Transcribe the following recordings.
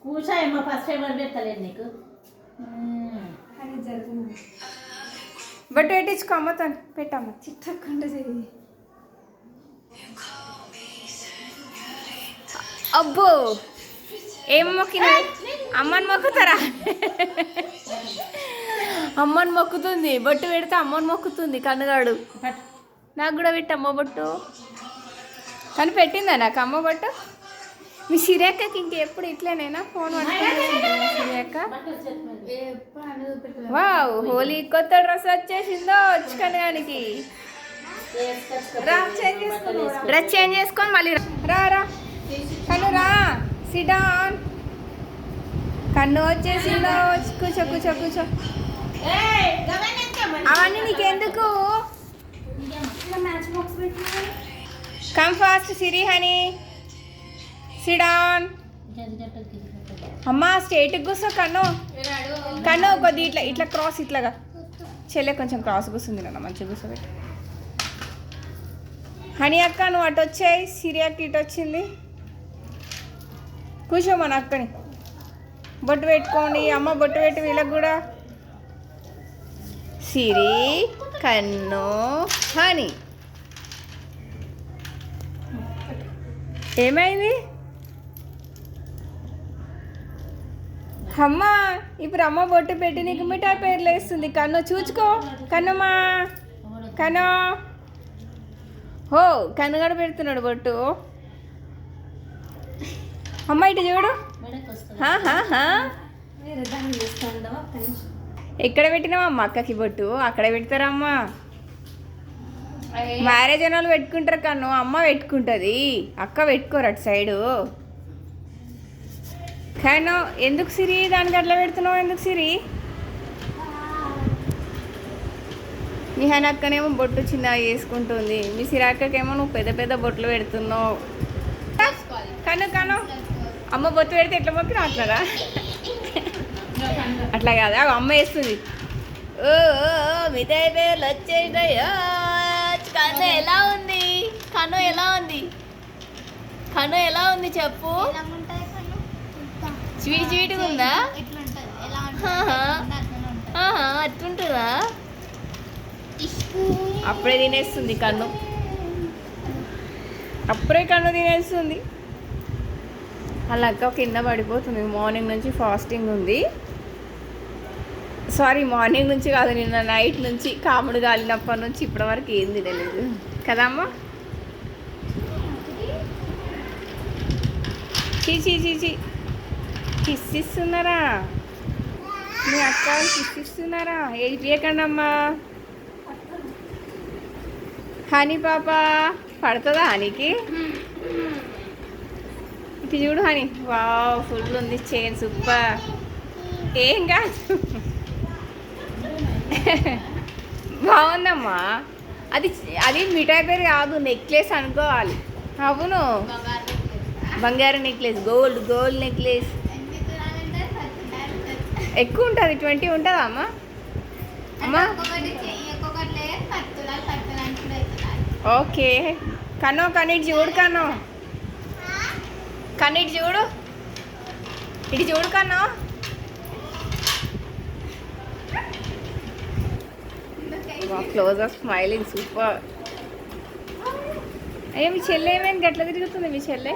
కూర్చోయమ్మ first time పెడతలేదు నీకు but పెట్టించుకో అమ్మతో పెట్టమ్మ చిట్టకుండా చెయ్యి. అబ్బో ఏం మొక్కినా అమ్మని మొక్కుతారా? అమ్మని మొక్కుతుంది, బొట్టు పెడితే అమ్మని మొక్కుతుంది కన్నుగాడు. నాకు కూడా పెట్టమ్మ బొట్టు. కానీ పెట్టిందా నాకు అమ్మ బొట్టు? మీ సిరేక్కకి ఇంకెప్పుడు ఇట్లేనేనా ఫోన్ పట్టుకుంటుంది సిరేక్క? వావ్, హోలీ కొత్త డ్రెస్ వచ్చేసిందో వచ్చి కనగానికి. డ్రెస్ చేంజ్ చేసుకొని మళ్ళీ రా రా కన్ను రా. సిడాన్ కన్ను వచ్చేసిందో. కూర్చో కూర్చో కూర్చో. అవన్నీ నీకెందుకు? కమ్ ఫాస్ట్ సిరి హనీ. సిడాన్. అమ్మా స్ట్రైట్కి కూర్చో కన్ను. కన్ను కొద్ది ఇట్లా ఇట్లా క్రాస్ ఇట్లాగా. చెల్లె కొంచెం క్రాస్ కూర్చుంది నాన్న, మంచిగా కూర్చోబెట్టి. హనీ అక్క నువ్వు అటు వచ్చాయి, సిరి అక్క ఇటు వచ్చింది. కూర్చో మన అక్కని. బొట్టు పెట్టుకోండి, అమ్మ బొట్టు పెట్టి వీళ్ళకి కూడా. సిరి కన్ను హనీ. ఏమైంది అమ్మ? ఇప్పుడు అమ్మ బొట్టు పెట్టి నీకు మిఠాయి పేర్లు వేస్తుంది. కన్ను చూచుకో కన్నమ్మా. కన్ను హో కన్నుగడ పెడుతున్నాడు బొట్టు. అమ్మ ఇటు చూడు. ఎక్కడ పెట్టినావమ్మా అక్కకి బొట్టు? అక్కడ పెడతారమ్మా. మ్యారేజ్ అయిన వాళ్ళు పెట్టుకుంటారు కన్ను, అమ్మ పెట్టుకుంటుంది, అక్క పెట్టుకోరు అటు సైడు. కానీ ఎందుకు సిరి దానికి అట్లా పెడుతున్నావు? ఎందుకు సిరి? మీ హని అక్కనేమో బొట్టు చిన్నగా వేసుకుంటుంది, మీ సిరాక్కకేమో నువ్వు పెద్ద పెద్ద బొట్లు పెడుతున్నావు. కను కను అమ్మ బొట్టు పెడితే ఎట్లా మొక్కినా అట్లాగా? అట్లా కాదా అమ్మ వేస్తుంది. ఓ మిఠాయి పేర్లు వచ్చేసాయో. కన్ను ఎలా ఉంది? కన్ను ఎలా ఉంది? కన్ను ఎలా ఉంది చెప్పు. స్వీట్ స్వీట్గా ఉందా? అట్లుంటుందా? అప్పుడే తినేస్తుంది కన్ను, అప్పుడే కన్ను తినేస్తుంది. అలా అక్క కింద పడిపోతుంది. మార్నింగ్ నుంచి ఫాస్టింగ్ ఉంది. సారీ, మార్నింగ్ నుంచి కాదు, నిన్న నైట్ నుంచి కాముడు గాలినప్పటి నుంచి ఇప్పటివరకు ఏం తినలేదు కదమ్మా. చీచి చీచి కిస్సిస్తున్నారా మీ అక్క? కిస్సిస్తున్నారా? ఏడిపియకండి అమ్మా. హనీ పాప పడుతుందా హనీకి? ఇటు చూడు హనీ. వావ్ ఫుల్ ఉంది చైన్, సూపర్. ఏం కాదు, బాగుందమ్మా. అది అది మిఠాయి పేరు కాదు, నెక్లెస్ అనుకోవాలి. అవును, బంగారు నెక్లెస్, గోల్డ్ నెక్లెస్. ఎక్కువ ఉంటుంది, 20 ఉంటుందా అమ్మా? అమ్మా ఓకే. కన్నో కన్నిటి చూడు, కన్నిటి చూడు, ఇటు చూడు కన్నో. Close up smiling, super. అయ్యో మీ చెల్లె ఏమైంది గట్ల తిరుగుతుంది? మీ చెల్లె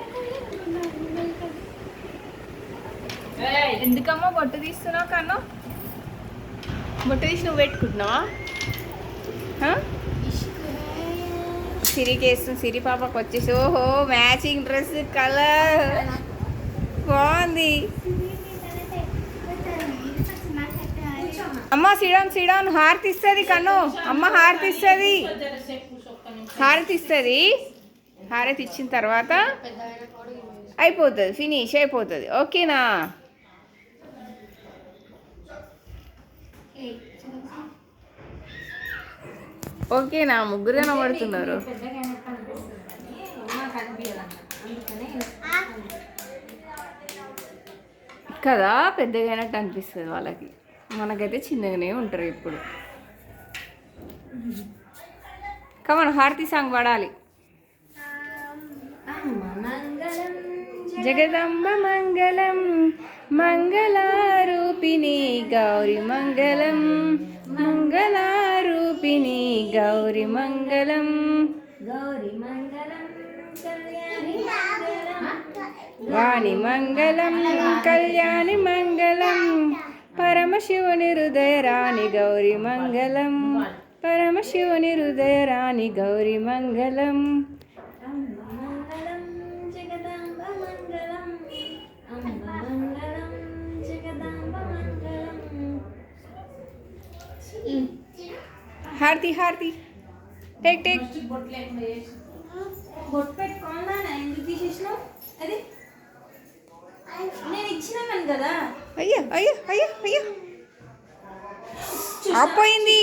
ఎందుకమ్మా బొట్టు తీస్తున్నావు కన్ను? బొట్టు తీసి నువ్వు పెట్టుకుంటున్నావా? సిరికి వేస్తుంది. సిరి పాపకు వచ్చేసి ఓహో మ్యాచింగ్ డ్రెస్, కలర్ బాగుంది. అమ్మ సిడాన్ హారతి ఇస్తుంది కన్ను. అమ్మ హారతి ఇస్తుంది, హారతి ఇచ్చిన తర్వాత అయిపోతుంది, ఫినిష్ అయిపోతుంది. ఓకేనా? ఓకేనా? ముగ్గురు కనబడుతున్నారు కదా, పెద్దగా అయినట్టు అనిపిస్తుంది వాళ్ళకి. మనకైతే చిన్నగానే ఉంటారు ఇప్పుడు. కమన్ హారతి సాంగ్ పాడాలి. జగదంబ మంగళం మంగళారూపిణి గౌరి మంగళం మంగళారూపిణి గౌరి మంగళం గౌరీ మంగళం కళ్యాణి మంగళం వాణి మంగళం కళ్యాణి మంగళం పరమశివుని హృదయ రాణి గౌరి మంగళం పరమశివుని హృదయ రాణి గౌరి మంగళం అంబ మంగళం జగదాంబ మంగళం అంబ మంగళం జగదాంబ మంగళం. హారతి హారతి టేక్ టేక్ బొట్టు పెట్టుకోండా ఎందుకు తీసేసినావు? అది నేను ఇచ్చినామని కదా. అయ్యో అయ్యో అయ్యో అయ్యో ఆపోయింది.